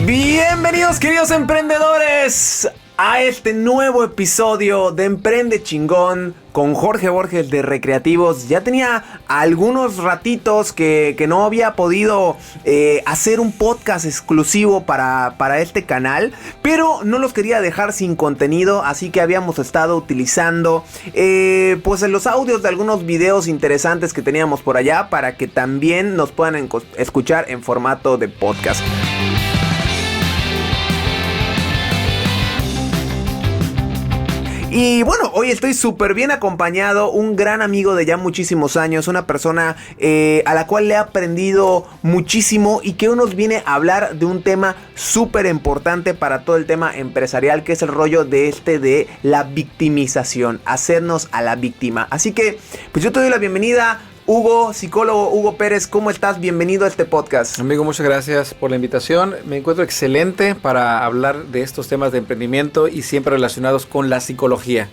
Bienvenidos, queridos emprendedores, a este nuevo episodio de Emprende Chingón con Jorge Borges de Recreativos. Ya tenía algunos ratitos que no había podido hacer un podcast exclusivo para este canal, pero no los quería dejar sin contenido, así que habíamos estado utilizando pues los audios de algunos videos interesantes que teníamos por allá para que también nos puedan escuchar en formato de podcast. Y bueno, hoy estoy súper bien acompañado, un gran amigo de ya muchísimos años, una persona a la cual le he aprendido muchísimo y que hoy nos viene a hablar de un tema súper importante para todo el tema empresarial, que es el rollo de la victimización, hacernos a la víctima. Así que, pues yo te doy la bienvenida. Hugo, psicólogo Hugo Pérez, ¿cómo estás? Bienvenido a este podcast. Amigo, muchas gracias por la invitación. Me encuentro excelente para hablar de estos temas de emprendimiento y siempre relacionados con la psicología.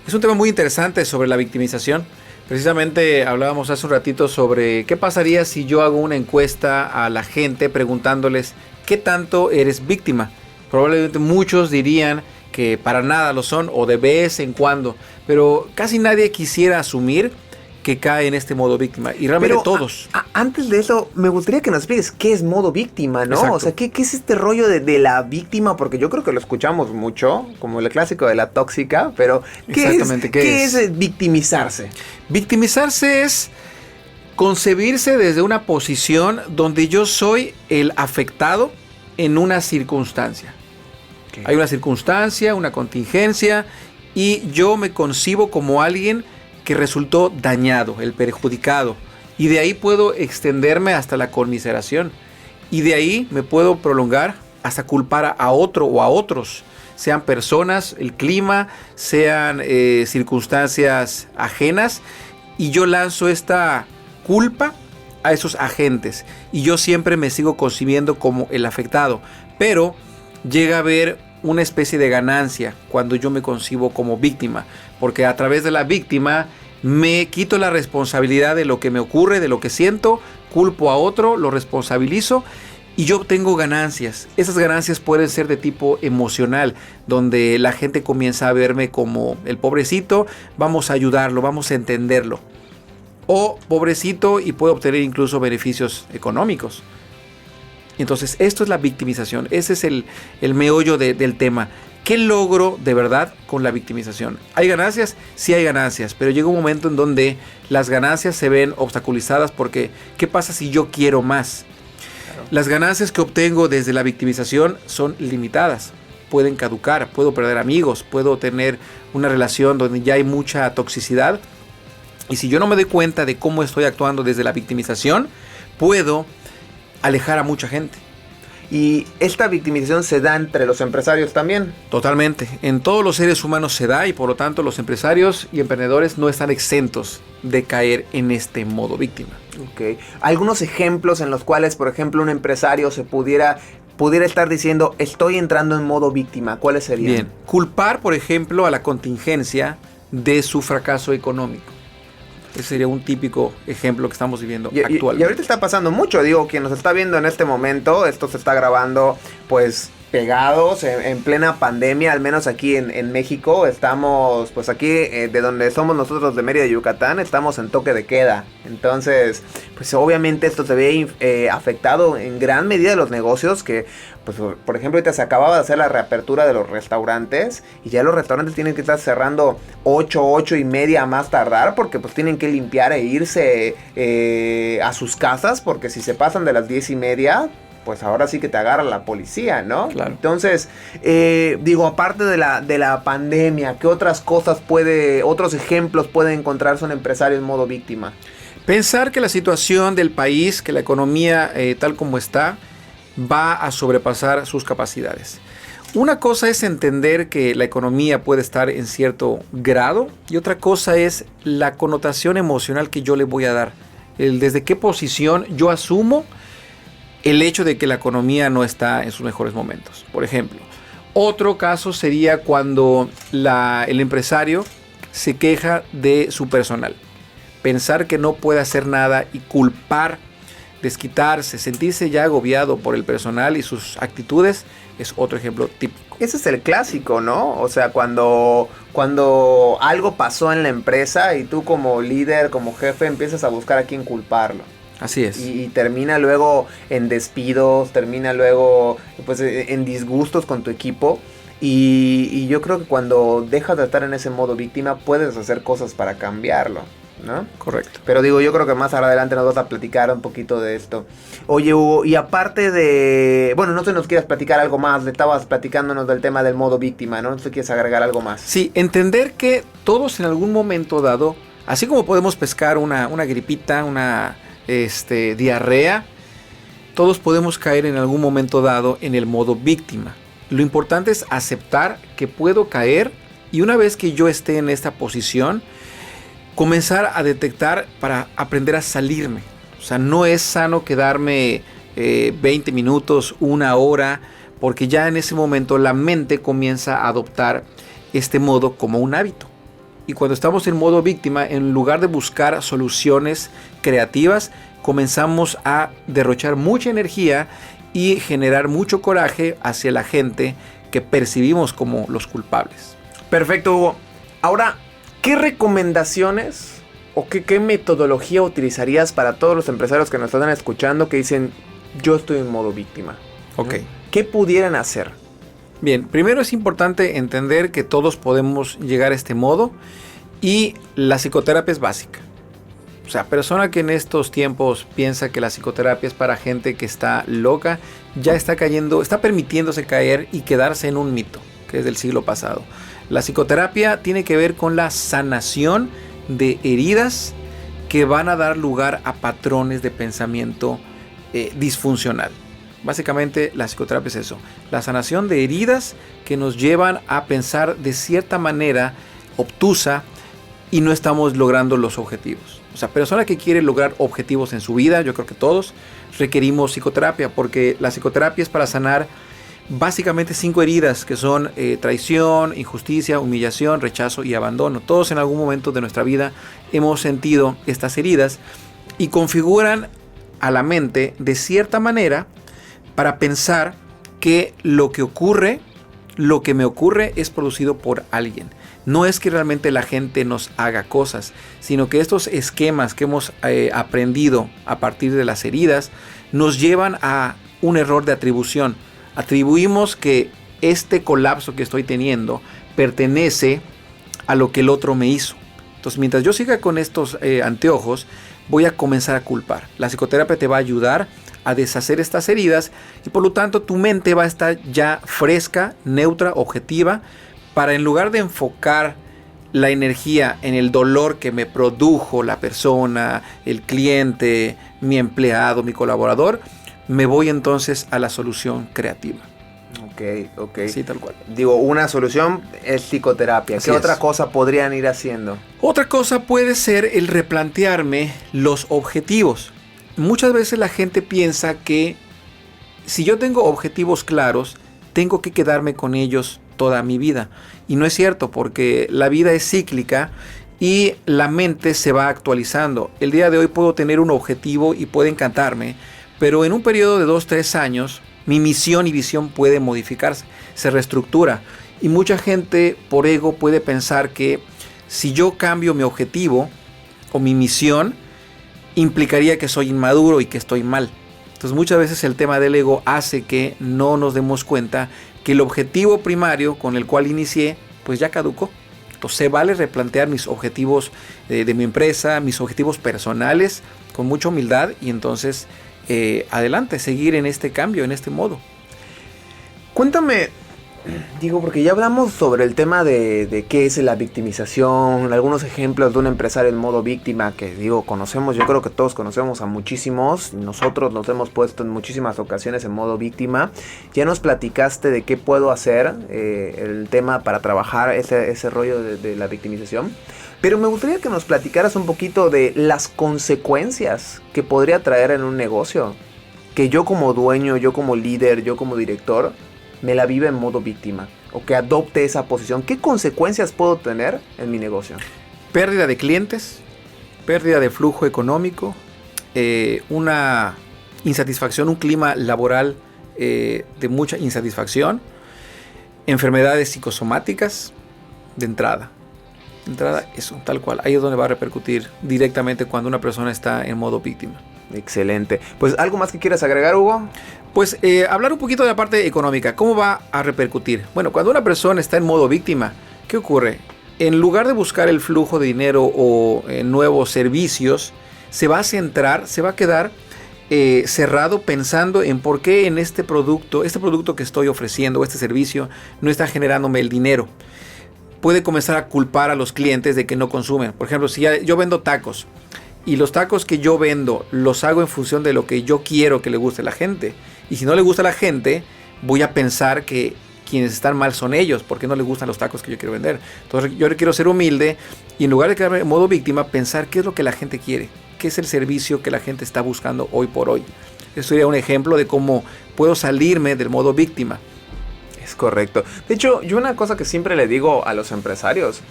Es un tema muy interesante sobre la victimización. Precisamente hablábamos hace un ratito sobre qué pasaría si yo hago una encuesta a la gente preguntándoles ¿qué tanto eres víctima? Probablemente muchos dirían que para nada lo son o de vez en cuando, pero casi nadie quisiera asumir que cae en este modo víctima, y realmente pero, todos. Antes de eso, me gustaría que nos expliques qué es modo víctima, ¿no? Exacto. O sea, ¿qué es este rollo de la víctima? Porque yo creo que lo escuchamos mucho, como el clásico de la tóxica, pero ¿qué es victimizarse? Victimizarse es concebirse desde una posición donde yo soy el afectado en una circunstancia. Okay. Hay una circunstancia, una contingencia, y yo me concibo como alguien que resultó dañado, el perjudicado, y de ahí puedo extenderme hasta la conmiseración, y de ahí me puedo prolongar hasta culpar a otro o a otros, sean personas, el clima, sean circunstancias ajenas, y yo lanzo esta culpa a esos agentes, y yo siempre me sigo concibiendo como el afectado, pero llega a haber una especie de ganancia cuando yo me concibo como víctima, porque a través de la víctima me quito la responsabilidad de lo que me ocurre, de lo que siento, culpo a otro, lo responsabilizo y yo obtengo ganancias. Esas ganancias pueden ser de tipo emocional, donde la gente comienza a verme como el pobrecito, vamos a ayudarlo, vamos a entenderlo. O pobrecito, y puedo obtener incluso beneficios económicos. Entonces, esto es la victimización. Ese es el meollo del tema. ¿Qué logro de verdad con la victimización? ¿Hay ganancias? Sí hay ganancias, pero llega un momento en donde las ganancias se ven obstaculizadas porque ¿qué pasa si yo quiero más? Claro. Las ganancias que obtengo desde la victimización son limitadas. Pueden caducar, puedo perder amigos, puedo tener una relación donde ya hay mucha toxicidad. Y si yo no me doy cuenta de cómo estoy actuando desde la victimización, puedo alejar a mucha gente. ¿Y esta victimización se da entre los empresarios también? Totalmente. En todos los seres humanos se da, y por lo tanto los empresarios y emprendedores no están exentos de caer en este modo víctima. Ok. Algunos ejemplos en los cuales, por ejemplo, un empresario se pudiera estar diciendo estoy entrando en modo víctima. ¿Cuáles serían? Bien. Culpar, por ejemplo, a la contingencia de su fracaso económico. Ese sería un típico ejemplo que estamos viviendo actualmente. Y ahorita está pasando mucho, digo, quien nos está viendo en este momento, esto se está grabando pues pegados en plena pandemia, al menos aquí en México. Estamos pues aquí de donde somos nosotros, de Mérida, Yucatán, estamos en toque de queda. Entonces pues obviamente esto se ve afectado en gran medida los negocios que pues por ejemplo ahorita se acababa de hacer la reapertura de los restaurantes y ya los restaurantes tienen que estar cerrando 8 y media a más tardar porque pues tienen que limpiar e irse a sus casas, porque si se pasan de las 10:30 pues ahora sí que te agarra la policía, ¿no? Claro. Entonces, digo, aparte de la pandemia, ¿qué otras cosas otros ejemplos puede encontrarse un empresario en modo víctima? Pensar que la situación del país, que la economía tal como está, va a sobrepasar sus capacidades. Una cosa es entender que la economía puede estar en cierto grado, y otra cosa es la connotación emocional que yo le voy a dar. Desde qué posición yo asumo el hecho de que la economía no está en sus mejores momentos. Por ejemplo, otro caso sería cuando el empresario se queja de su personal. Pensar que no puede hacer nada y culpar desquitarse, sentirse ya agobiado por el personal y sus actitudes, es otro ejemplo típico. Ese es el clásico, ¿no? O sea, cuando algo pasó en la empresa y tú como líder, como jefe, empiezas a buscar a quién culparlo. Así es. Y termina luego en despidos, termina luego pues en disgustos con tu equipo. Y yo creo que cuando dejas de estar en ese modo víctima, puedes hacer cosas para cambiarlo, ¿no? Correcto. Pero digo, yo creo que más adelante nos vas a platicar un poquito de esto. Oye, Hugo, y aparte de... Bueno, no sé si nos quieras platicar algo más. Estabas platicándonos del tema del modo víctima, ¿no? No sé si quieres agregar algo más. Sí, entender que todos en algún momento dado, así como podemos pescar una gripita, una diarrea, todos podemos caer en algún momento dado en el modo víctima. Lo importante es aceptar que puedo caer y una vez que yo esté en esta posición, comenzar a detectar para aprender a salirme. O sea, no es sano quedarme 20 minutos, una hora, porque ya en ese momento la mente comienza a adoptar este modo como un hábito. Y cuando estamos en modo víctima, en lugar de buscar soluciones creativas, comenzamos a derrochar mucha energía y generar mucho coraje hacia la gente que percibimos como los culpables. Perfecto, Hugo. Ahora, ¿qué recomendaciones o qué metodología utilizarías para todos los empresarios que nos están escuchando que dicen, yo estoy en modo víctima? Ok. ¿Qué pudieran hacer? Bien, primero es importante entender que todos podemos llegar a este modo y la psicoterapia es básica. O sea, persona que en estos tiempos piensa que la psicoterapia es para gente que está loca, ya está cayendo, está permitiéndose caer y quedarse en un mito, que es del siglo pasado. La psicoterapia tiene que ver con la sanación de heridas que van a dar lugar a patrones de pensamiento disfuncional. Básicamente la psicoterapia es eso, la sanación de heridas que nos llevan a pensar de cierta manera obtusa y no estamos logrando los objetivos. O sea, persona que quiere lograr objetivos en su vida, yo creo que todos requerimos psicoterapia, porque la psicoterapia es para sanar básicamente 5 heridas que son traición, injusticia, humillación, rechazo y abandono. Todos en algún momento de nuestra vida hemos sentido estas heridas y configuran a la mente de cierta manera para pensar que lo que me ocurre es producido por alguien. No es que realmente la gente nos haga cosas, sino que estos esquemas que hemos aprendido a partir de las heridas nos llevan a un error de atribución. Atribuimos que este colapso que estoy teniendo pertenece a lo que el otro me hizo. Entonces, mientras yo siga con estos anteojos, voy a comenzar a culpar. La psicoterapia te va a ayudar a deshacer estas heridas y por lo tanto tu mente va a estar ya fresca, neutra, objetiva, para en lugar de enfocar la energía en el dolor que me produjo la persona, el cliente, mi empleado, mi colaborador, me voy entonces a la solución creativa. Ok. Sí, tal cual. Digo, una solución es psicoterapia. Así ¿Qué es. otra cosa podrían ir haciendo? Otra cosa puede ser el replantearme los objetivos. Muchas veces la gente piensa que si yo tengo objetivos claros, tengo que quedarme con ellos toda mi vida. Y no es cierto, porque la vida es cíclica y la mente se va actualizando. El día de hoy puedo tener un objetivo y puede encantarme, pero en un periodo de 2-3 años, mi misión y visión puede modificarse, se reestructura. Y mucha gente por ego puede pensar que si yo cambio mi objetivo o mi misión, implicaría que soy inmaduro y que estoy mal. Entonces muchas veces el tema del ego hace que no nos demos cuenta que el objetivo primario con el cual inicié, pues ya caducó. Entonces se vale replantear mis objetivos de mi empresa, mis objetivos personales, con mucha humildad y entonces adelante, seguir en este cambio, en este modo. Cuéntame, digo, porque ya hablamos sobre el tema de qué es la victimización, algunos ejemplos de un empresario en modo víctima que, digo, conocemos, yo creo que todos conocemos a muchísimos, nosotros nos hemos puesto en muchísimas ocasiones en modo víctima. Ya nos platicaste de qué puedo hacer, el tema para trabajar ese rollo de la victimización, pero me gustaría que nos platicaras un poquito de las consecuencias que podría traer en un negocio, que yo como dueño, yo como líder, yo como director, me la vive en modo víctima o que adopte esa posición. ¿Qué consecuencias puedo tener en mi negocio? Pérdida de clientes, pérdida de flujo económico, una insatisfacción, un clima laboral de mucha insatisfacción, enfermedades psicosomáticas de entrada. De entrada, eso, tal cual. Ahí es donde va a repercutir directamente cuando una persona está en modo víctima. Excelente. Pues, ¿algo más que quieras agregar, Hugo? Pues hablar un poquito de la parte económica. ¿Cómo va a repercutir? Bueno, cuando una persona está en modo víctima, ¿qué ocurre? En lugar de buscar el flujo de dinero o nuevos servicios, se va a centrar, se va a quedar cerrado pensando en por qué en este producto que estoy ofreciendo, este servicio, no está generándome el dinero. Puede comenzar a culpar a los clientes de que no consumen. Por ejemplo, si yo vendo tacos y los tacos que yo vendo los hago en función de lo que yo quiero que le guste a la gente. Y si no le gusta a la gente, voy a pensar que quienes están mal son ellos, porque no les gustan los tacos que yo quiero vender. Entonces yo quiero ser humilde y en lugar de quedarme en modo víctima, pensar qué es lo que la gente quiere, qué es el servicio que la gente está buscando hoy por hoy. Eso sería un ejemplo de cómo puedo salirme del modo víctima. Es correcto. De hecho, yo una cosa que siempre le digo a los empresarios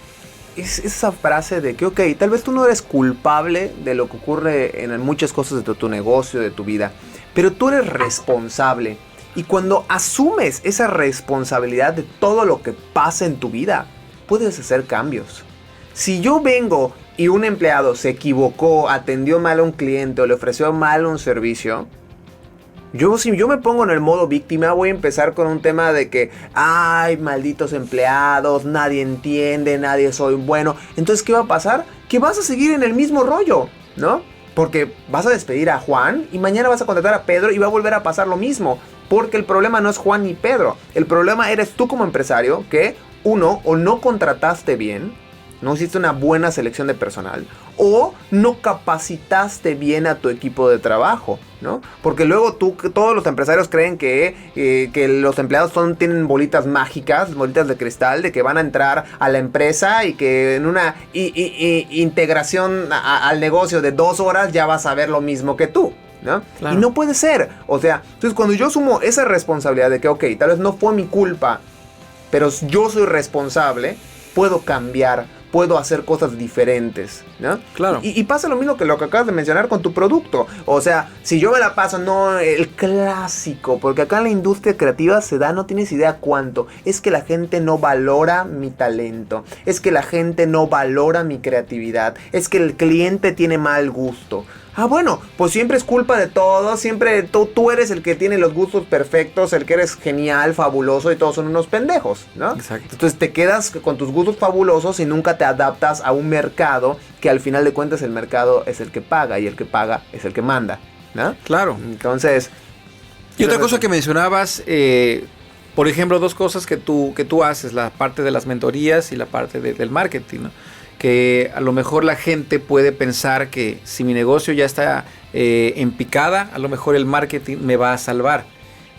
es esa frase de que, ok, tal vez tú no eres culpable de lo que ocurre en muchas cosas de tu negocio, de tu vida, pero tú eres responsable. Y cuando asumes esa responsabilidad de todo lo que pasa en tu vida, puedes hacer cambios. Si yo vengo y un empleado se equivocó, atendió mal a un cliente o le ofreció mal un servicio, si yo me pongo en el modo víctima, voy a empezar con un tema de que, ay, malditos empleados, nadie entiende, nadie soy bueno. Entonces, ¿qué va a pasar? Que vas a seguir en el mismo rollo, ¿no? Porque vas a despedir a Juan y mañana vas a contratar a Pedro y va a volver a pasar lo mismo. Porque el problema no es Juan ni Pedro. El problema eres tú como empresario que, uno, o no contrataste bien, no hiciste una buena selección de personal, o no capacitaste bien a tu equipo de trabajo, ¿no? Porque luego todos los empresarios creen que los empleados tienen bolitas mágicas, bolitas de cristal, de que van a entrar a la empresa y que en una integración al negocio de 2 horas ya vas a ver lo mismo que tú, ¿no? Claro. Y no puede ser. O sea, entonces cuando yo asumo esa responsabilidad de que, ok, tal vez no fue mi culpa, pero yo soy responsable, puedo cambiar, puedo hacer cosas diferentes, ¿no? Claro. Y pasa lo mismo que lo que acabas de mencionar con tu producto. O sea, si yo me la paso, no, el clásico, porque acá en la industria creativa se da, no tienes idea cuánto. Es que la gente no valora mi talento. Es que la gente no valora mi creatividad. Es que el cliente tiene mal gusto. Ah, bueno, pues siempre es culpa de todos, siempre tú eres el que tiene los gustos perfectos, el que eres genial, fabuloso y todos son unos pendejos, ¿no? Exacto. Entonces te quedas con tus gustos fabulosos y nunca te adaptas a un mercado que al final de cuentas el mercado es el que paga y el que paga es el que manda, ¿no? Claro. Entonces... Y otra cosa que mencionabas, por ejemplo, 2 cosas que tú haces, la parte de las mentorías y la parte del marketing, ¿no? Que a lo mejor la gente puede pensar que si mi negocio ya está en picada, a lo mejor el marketing me va a salvar.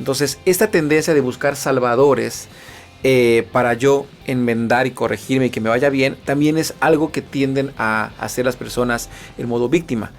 Entonces, esta tendencia de buscar salvadores para yo enmendar y corregirme y que me vaya bien, también es algo que tienden a hacer las personas en modo víctima.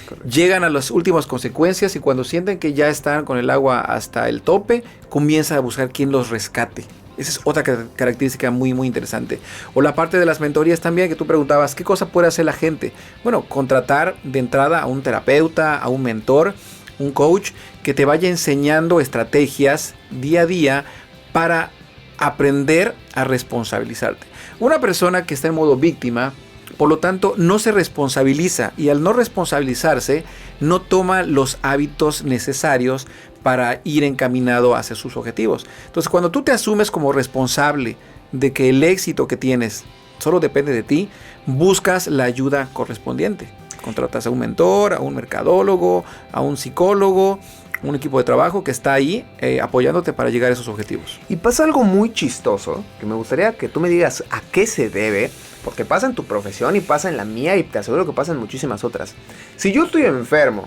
Correcto. Llegan a las últimas consecuencias y cuando sienten que ya están con el agua hasta el tope, comienzan a buscar quién los rescate. Esa es otra característica muy, muy interesante. O la parte de las mentorías también, que tú preguntabas, ¿qué cosa puede hacer la gente? Bueno, contratar de entrada a un terapeuta, a un mentor, un coach, que te vaya enseñando estrategias día a día para aprender a responsabilizarte. Una persona que está en modo víctima, por lo tanto, no se responsabiliza y al no responsabilizarse, no toma los hábitos necesarios para ir encaminado hacia sus objetivos. Entonces, cuando tú te asumes como responsable de que el éxito que tienes solo depende de ti, buscas la ayuda correspondiente. Contratas a un mentor, a un mercadólogo, a un psicólogo, un equipo de trabajo que está ahí apoyándote para llegar a esos objetivos. Y pasa algo muy chistoso, que me gustaría que tú me digas a qué se debe, porque pasa en tu profesión y pasa en la mía y te aseguro que pasa en muchísimas otras. Si yo estoy enfermo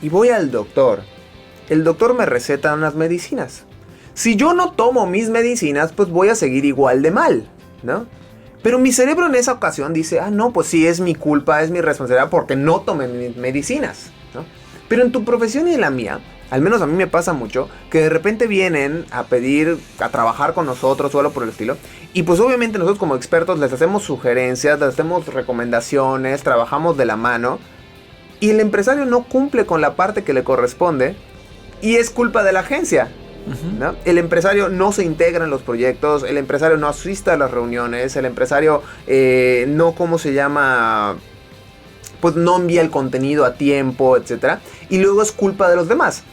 y voy al doctor, el doctor me receta unas medicinas. Si yo no tomo mis medicinas, pues voy a seguir igual de mal, ¿no? Pero mi cerebro en esa ocasión dice, ah, no, pues sí, es mi culpa, es mi responsabilidad porque no tomé mis medicinas, ¿no? Pero en tu profesión y en la mía, al menos a mí me pasa mucho, que de repente vienen a pedir, a trabajar con nosotros o algo por el estilo. Y pues obviamente nosotros como expertos les hacemos sugerencias, les hacemos recomendaciones, trabajamos de la mano. y el empresario no cumple con la parte que le corresponde y es culpa de la agencia. ¿No? El empresario no se integra en los proyectos, el empresario no asiste a las reuniones, el empresario no, ¿cómo se llama? Pues no envía el contenido a tiempo, etcétera, y luego es culpa de los demás.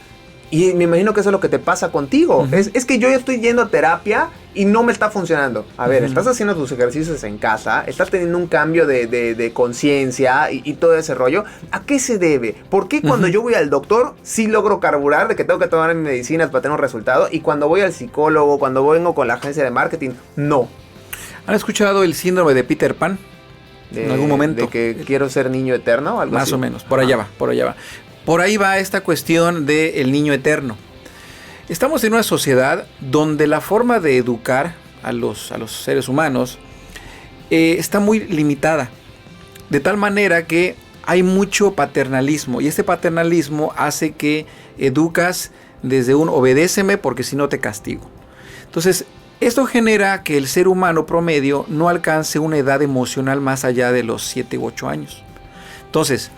Y me imagino que eso es lo que te pasa contigo. Es que yo ya estoy yendo a terapia y no me está funcionando. A ver, estás haciendo tus ejercicios en casa, estás teniendo un cambio de conciencia y todo ese rollo. ¿A qué se debe? ¿Por qué cuando yo voy al doctor sí logro carburar de que tengo que tomar mis medicinas para tener un resultado? Y cuando voy al psicólogo, cuando vengo con la agencia de marketing, no. ¿Han escuchado el síndrome de Peter Pan? En algún momento. ¿De que quiero ser niño eterno? ¿Algo más así? o menos, por allá va, por allá va. Por ahí va esta cuestión del niño eterno. Estamos en una sociedad donde la forma de educar a los seres humanos está muy limitada. De tal manera que hay mucho paternalismo. Y este paternalismo hace que educas desde un obedéceme porque si no te castigo. Entonces, esto genera que el ser humano promedio no alcance una edad emocional más allá de los 7 u 8 años. Entonces,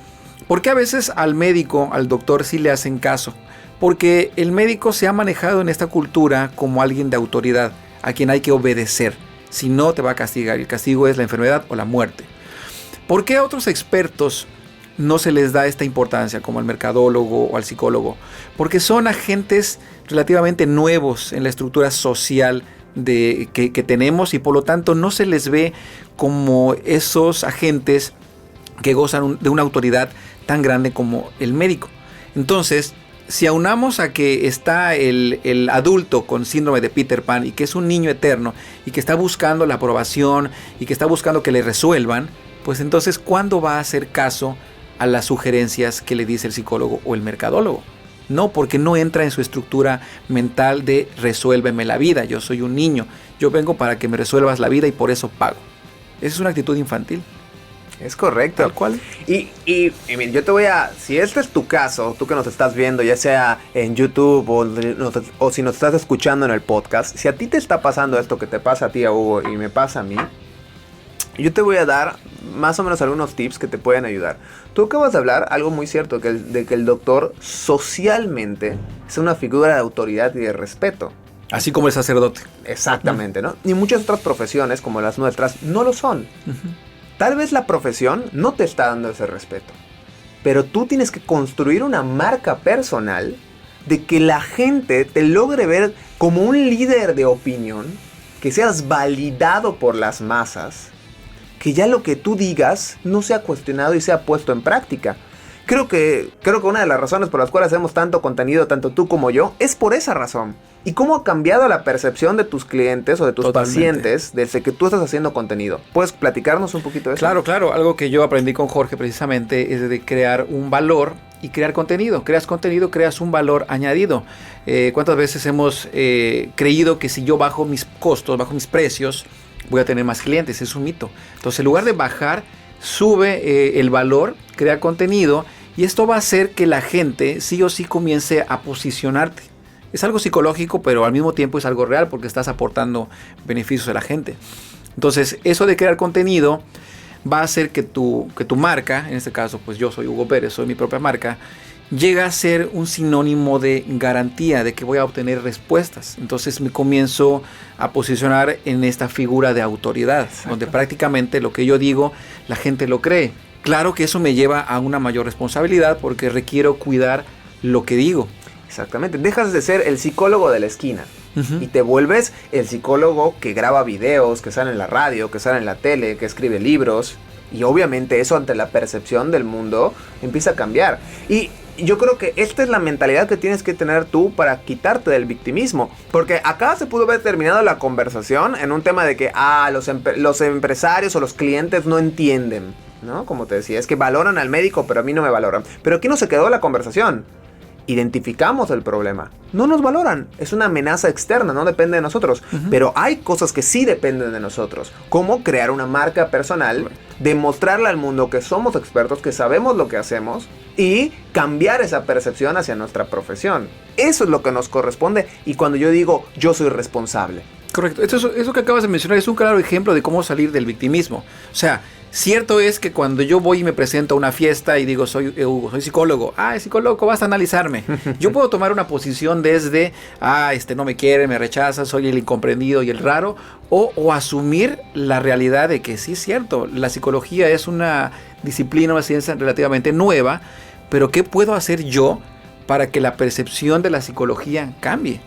¿por qué a veces al médico, al doctor sí le hacen caso? Porque el médico se ha manejado en esta cultura como alguien de autoridad, a quien hay que obedecer. Si no, te va a castigar. Y el castigo es la enfermedad o la muerte. ¿Por qué a otros expertos no se les da esta importancia, como al mercadólogo o al psicólogo? Porque son agentes relativamente nuevos en la estructura social que tenemos y por lo tanto no se les ve como esos agentes que gozan de una autoridad tan grande como el médico. Entonces, si aunamos a que está el adulto con síndrome de Peter Pan y que es un niño eterno y que está buscando la aprobación y que está buscando que le resuelvan, pues entonces, ¿cuándo va a hacer caso a las sugerencias que le dice el psicólogo o el mercadólogo? No, porque no entra en su estructura mental de resuélveme la vida, yo soy un niño, yo vengo para que me resuelvas la vida y por eso pago. Esa es una actitud infantil. Es correcto. Tal cual. Y mira, yo te voy a... Si este es tu caso, tú que nos estás viendo, ya sea en YouTube o si nos estás escuchando en el podcast, si a ti te está pasando esto que te pasa a ti, a Hugo, y me pasa a mí, yo te voy a dar más o menos algunos tips que te pueden ayudar. Tú acabas de hablar algo muy cierto, de que el doctor socialmente es una figura de autoridad y de respeto. Así como el sacerdote. Exactamente, ¿no? Y muchas otras profesiones, como las nuestras, no lo son. Tal vez la profesión no te está dando ese respeto, pero tú tienes que construir una marca personal de que la gente te logre ver como un líder de opinión, que seas validado por las masas, que ya lo que tú digas no sea cuestionado y sea puesto en práctica. Creo que una de las razones por las cuales hacemos tanto contenido, tanto tú como yo, es por esa razón. ¿Y cómo ha cambiado la percepción de tus clientes o de tus pacientes desde que tú estás haciendo contenido? ¿Puedes platicarnos un poquito de eso? Claro. Algo que yo aprendí con Jorge precisamente es de crear un valor y crear contenido. Creas contenido, creas un valor añadido. ¿Cuántas veces hemos creído que si yo bajo mis costos, bajo mis precios, voy a tener más clientes? Es un mito. Entonces, en lugar de bajar, sube el valor, crea contenido y esto va a hacer que la gente sí o sí comience a posicionarte. Es algo psicológico, pero al mismo tiempo es algo real porque estás aportando beneficios a la gente. Entonces, eso de crear contenido va a hacer que tu marca, en este caso, pues yo soy Hugo Pérez, soy mi propia marca, llega a ser un sinónimo de garantía de que voy a obtener respuestas. Entonces me comienzo a posicionar en esta figura de autoridad, donde prácticamente lo que yo digo, la gente lo cree. Claro que eso me lleva a una mayor responsabilidad porque requiero cuidar lo que digo. Exactamente, dejas de ser el psicólogo de la esquina y te vuelves el psicólogo que graba videos, que sale en la radio, que sale en la tele, que escribe libros. Y obviamente eso ante la percepción del mundo empieza a cambiar. Y yo creo que esta es la mentalidad que tienes que tener tú para quitarte del victimismo. Porque acá se pudo haber terminado la conversación en un tema de que los empresarios o los clientes no entienden, ¿no? Como te decía, es que valoran al médico pero a mí no me valoran. Pero aquí no se quedó la conversación. Identificamos el problema. No nos valoran. Es una amenaza externa, no depende de nosotros. Pero hay cosas que sí dependen de nosotros. Como crear una marca personal, demostrarle al mundo que somos expertos, que sabemos lo que hacemos y cambiar esa percepción hacia nuestra profesión. Eso es lo que nos corresponde y cuando yo digo yo soy responsable. Correcto. Eso que acabas de mencionar es un claro ejemplo de cómo salir del victimismo. O sea, Cierto es que cuando yo voy y me presento a una fiesta y digo, soy Hugo, soy psicólogo. Es psicólogo, vas a analizarme. Yo puedo tomar una posición desde, no me quiere, me rechaza, soy el incomprendido y el raro, o asumir la realidad de que sí es cierto, la psicología es una disciplina, una ciencia relativamente nueva, pero ¿qué puedo hacer yo para que la percepción de la psicología cambie?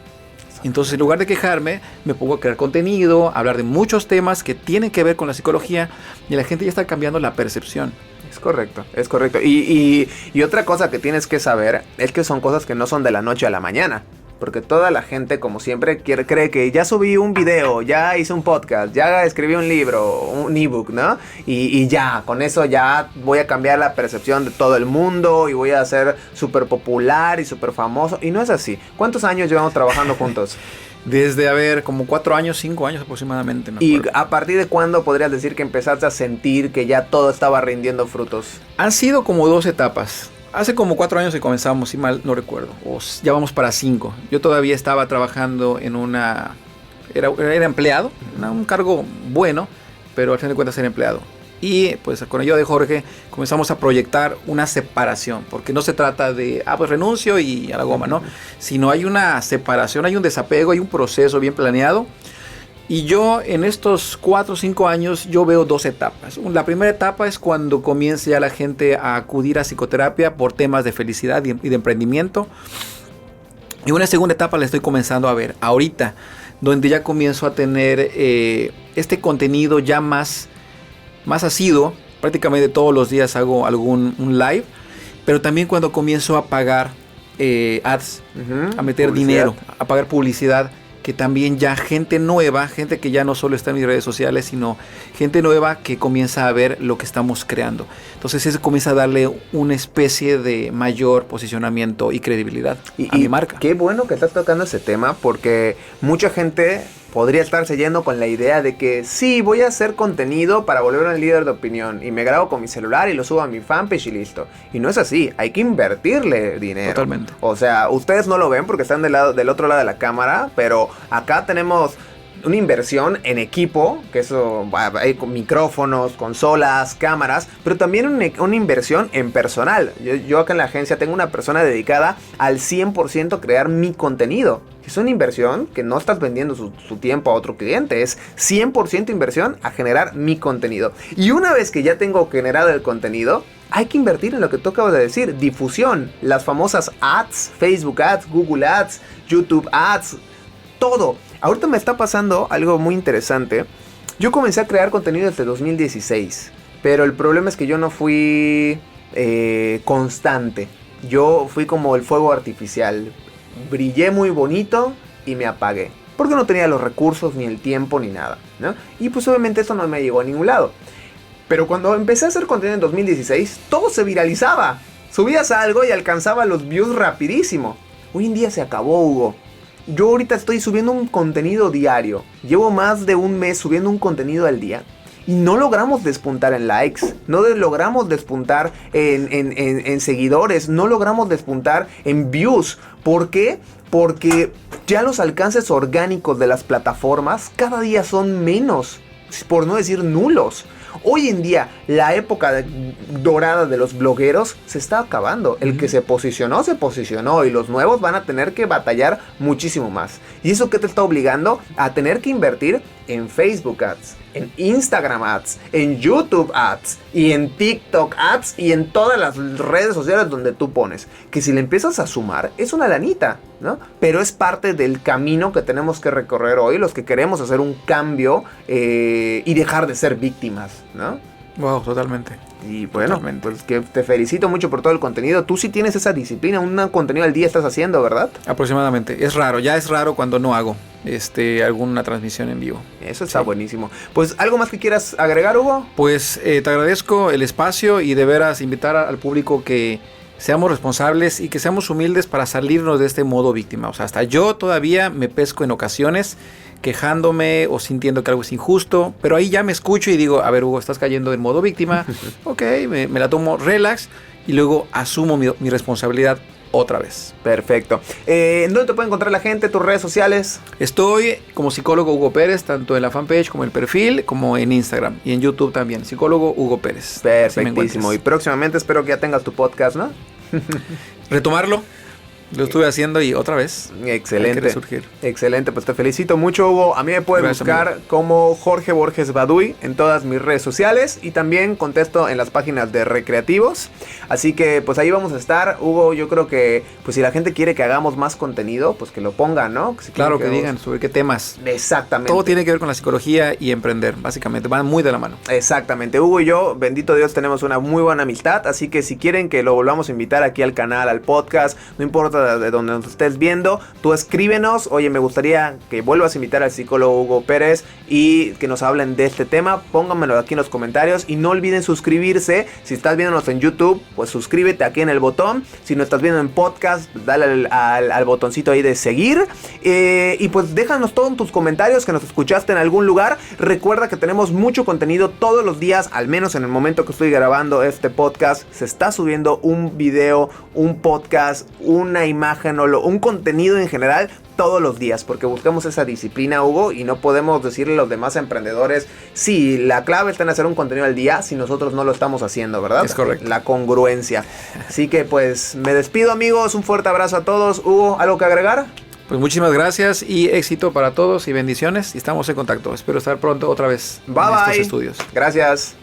Entonces, en lugar de quejarme, me pongo a crear contenido, a hablar de muchos temas que tienen que ver con la psicología, y la gente ya está cambiando la percepción. Es correcto, es correcto. Y otra cosa que tienes que saber es que son cosas que no son de la noche a la mañana. Porque toda la gente, como siempre, cree que ya subí un video, ya hice un podcast, ya escribí un libro, un ebook, ¿no? Y ya, con eso ya voy a cambiar la percepción de todo el mundo y voy a ser súper popular y súper famoso. Y no es así. ¿Cuántos años llevamos trabajando juntos? Desde, como 4 años, 5 años aproximadamente. ¿Y a partir de cuándo podrías decir que empezaste a sentir que ya todo estaba rindiendo frutos? Han sido como 2 etapas. Hace como 4 años que comenzamos, si mal no recuerdo, o ya vamos para 5. Yo todavía estaba trabajando en era empleado, un cargo bueno, pero al fin de cuentas era empleado. Y pues con ayuda de Jorge comenzamos a proyectar una separación, porque no se trata de, pues renuncio y a la goma, ¿no? Sino hay una separación, hay un desapego, hay un proceso bien planeado. Y yo en estos 4 o 5 años yo veo 2 etapas. La primera etapa es cuando comienza ya la gente a acudir a psicoterapia por temas de felicidad y de emprendimiento. Y una segunda etapa la estoy comenzando a ver ahorita, donde ya comienzo a tener este contenido ya más asiduo. Prácticamente todos los días hago un live, pero también cuando comienzo a pagar ads, a meter publicidad, dinero, a pagar publicidad, que también ya gente nueva, gente que ya no solo está en mis redes sociales, sino gente nueva que comienza a ver lo que estamos creando. Entonces eso comienza a darle una especie de mayor posicionamiento y credibilidad a mi marca. Qué bueno que estás tocando ese tema, porque mucha gente podría estarse yendo con la idea de que sí, voy a hacer contenido para volver un líder de opinión y me grabo con mi celular y lo subo a mi fanpage y listo. Y no es así, hay que invertirle dinero. Totalmente. O sea, ustedes no lo ven porque están del otro lado de la cámara, pero acá tenemos una inversión en equipo, que eso hay con micrófonos, consolas, cámaras, pero también una inversión en personal. Yo acá en la agencia tengo una persona dedicada al 100% a crear mi contenido. Es una inversión que no estás vendiendo su tiempo a otro cliente, es 100% inversión a generar mi contenido. Y una vez que ya tengo generado el contenido, hay que invertir en lo que tú acabas de decir, difusión, las famosas ads, Facebook ads, Google ads, YouTube ads, todo. Ahorita me está pasando algo muy interesante. Yo comencé a crear contenido desde 2016, pero el problema es que yo no fui constante. Yo fui como el fuego artificial. Brillé muy bonito y me apagué, porque no tenía los recursos, ni el tiempo, ni nada, ¿no? Y pues obviamente eso no me llegó a ningún lado. Pero cuando empecé a hacer contenido en 2016, todo se viralizaba. Subías algo y alcanzaba los views rapidísimo. Hoy en día se acabó, Hugo. Yo ahorita estoy subiendo un contenido diario. Llevo más de un mes subiendo un contenido al día. Y no logramos despuntar en likes, no logramos despuntar en seguidores, no logramos despuntar en views. ¿Por qué? Porque ya los alcances orgánicos de las plataformas cada día son menos, por no decir nulos. Hoy en día la época dorada de los blogueros se está acabando. El que se posicionó y los nuevos van a tener que batallar muchísimo más. ¿Y eso qué te está obligando? A tener que invertir en Facebook Ads, en Instagram Ads, en YouTube Ads y en TikTok Ads y en todas las redes sociales donde tú pones. Que si le empiezas a sumar es una lanita, ¿no? Pero es parte del camino que tenemos que recorrer hoy los que queremos hacer un cambio y dejar de ser víctimas, ¿no? Wow, totalmente. Y bueno, pues que te felicito mucho por todo el contenido. Tú sí tienes esa disciplina, un contenido al día estás haciendo, ¿verdad? Aproximadamente. Es raro, ya es raro cuando no hago alguna transmisión en vivo. Eso está buenísimo. Pues, ¿algo más que quieras agregar, Hugo? Pues te agradezco el espacio y de veras invitar al público que seamos responsables y que seamos humildes para salirnos de este modo víctima. O sea, hasta yo todavía me pesco en ocasiones quejándome o sintiendo que algo es injusto, pero ahí ya me escucho y digo, a ver, Hugo, estás cayendo en modo víctima. Ok, me la tomo relax y luego asumo mi responsabilidad otra vez. Perfecto. ¿Dónde te puede encontrar la gente? ¿Tus redes sociales? Estoy como psicólogo Hugo Pérez, tanto en la fanpage como en el perfil, como en Instagram y en YouTube también. Psicólogo Hugo Pérez. Perfectísimo. Y próximamente espero que ya tengas tu podcast, ¿no? Retomarlo. Lo estuve haciendo y otra vez. Excelente. Excelente, pues te felicito mucho, Hugo. A mí me puedes buscar como Jorge Borges Baduy en todas mis redes sociales y también contesto en las páginas de recreativos. Así que pues ahí vamos a estar, Hugo. Yo creo que pues si la gente quiere que hagamos más contenido, pues que lo pongan, ¿no? Claro, que digan sobre qué temas. Exactamente. Todo tiene que ver con la psicología y emprender, básicamente. Van muy de la mano. Exactamente. Hugo y yo, bendito Dios, tenemos una muy buena amistad. Así que si quieren que lo volvamos a invitar aquí al canal, al podcast, no importa de donde nos estés viendo, tú escríbenos. Oye, me gustaría que vuelvas a invitar al psicólogo Hugo Pérez y que nos hablen de este tema. Pónganmelo aquí en los comentarios y no olviden suscribirse. Si estás viéndonos en YouTube, pues suscríbete aquí en el botón. Si no estás viendo en podcast, dale al botoncito ahí de seguir. Y pues déjanos todos tus comentarios que nos escuchaste en algún lugar. Recuerda que tenemos mucho contenido todos los días, al menos en el momento que estoy grabando este podcast. Se está subiendo un video, un podcast, una imagen o un contenido en general todos los días, porque buscamos esa disciplina, Hugo, y no podemos decirle a los demás emprendedores, sí, la clave está en hacer un contenido al día si nosotros no lo estamos haciendo, ¿verdad? Es correcto. La congruencia. Así que pues me despido, amigos, un fuerte abrazo a todos. Hugo, ¿algo que agregar? Pues muchísimas gracias y éxito para todos y bendiciones y estamos en contacto. Espero estar pronto otra vez en estos estudios. Gracias.